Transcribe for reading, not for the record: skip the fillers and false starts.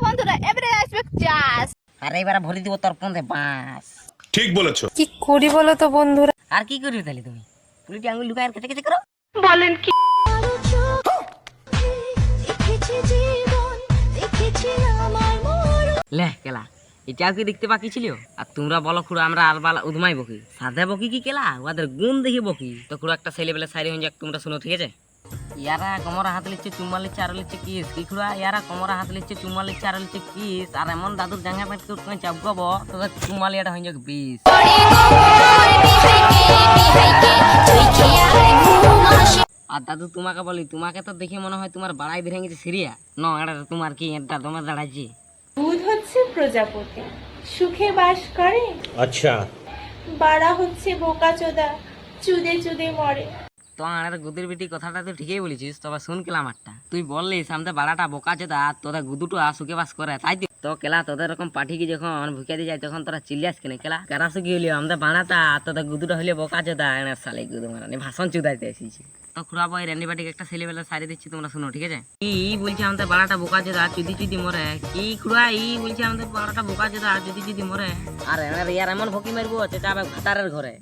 বন্ধুরা এবারে আসবে চাষ। আর এবারে ভরি দিব তোর পন্দে বাঁশ। ঠিক বলেছো। কি করি বলো তো বন্ধুরা? আর কি করবে তাহলে তুমি? পুলিটি আঙুল লুকায় আর কেটে কেটে করো। বলেন কি? লে কেলা এটাও কি দেখতে বাকি ছিল? আর তোমরা বলো খুড়ো আমরা আর বালা উদমাই বকি, সাদা বকি কি কেলা ওদের গুণ দেখে বকি। তো খুড়ো একটা ছেলে বেলা সাইরে হয়ে যাক, তোমরা শুনো ঠিক আছে? ইয়ারা কোমরা হাত লিচ্ছে, চুম্মা লিচ্ছে, আর লিচ্ছে কিস কি খুড়া? ইয়ারা কোমরা হাত লিচ্ছে, চুম্মা লিচ্ছে, আর লিচ্ছে কিস। আর এমন দাদুর জাঙ্গা পেট করে চাপগাবো তোদের চুম্মা লিয়াটা হয়ে যাক বিষ। আর দাদু তোমাকে বলি, তোমাকে তো দেখে মনে হয় তোমার বাড়াই বেড়ে গেছে সিরিয়া। ন এটা তোমার কি, এটা তোমার দাঁড়াচ্ছি। বুধ হচ্ছে প্রজাপতি, সুখে বাস করে। আচ্ছা। বাড়া হচ্ছে বোকাচোদা, চুদে চুদে মরে। তো আর গুদুর বেটি কথাটা তো ঠিকই বলেছিস, তবে শুন কেলা আমারটা। তুই বললিস আমাদের বাড়াটা বোকা চোদা, তোদের গুদুটো সুখে বাস করে, তাই তো কেলা তোদের এরকম পাঠিয়ে যখন ভুকে দিয়ে যায় তখন তোরা চিল্লিয়াস কেনে কেলা? কারা সুখী হইলি আমাদের বাড়াটা, তোদের গুদুটা হইলে বোকা চোদা। এনে সালে গুদু মারানি ভাষণ চুদাইতে এসেছি। তো খুড়া ভাই রেন্ডি বাটিকে একটা ছেলেবেলা সারি দিচ্ছি, তোমরা শুনো ঠিক আছে? কি বলছে আমাদের বাড়াটা বোকা চোদা, চুদি চুদি মরে। কি খুড়া বলছে আমাদের বাড়াটা বোকা চোদা, চুদি চুদি মরে। আর ইয়ার এমন ভকি মারবো যেটা আবার ভাতারের ঘরে।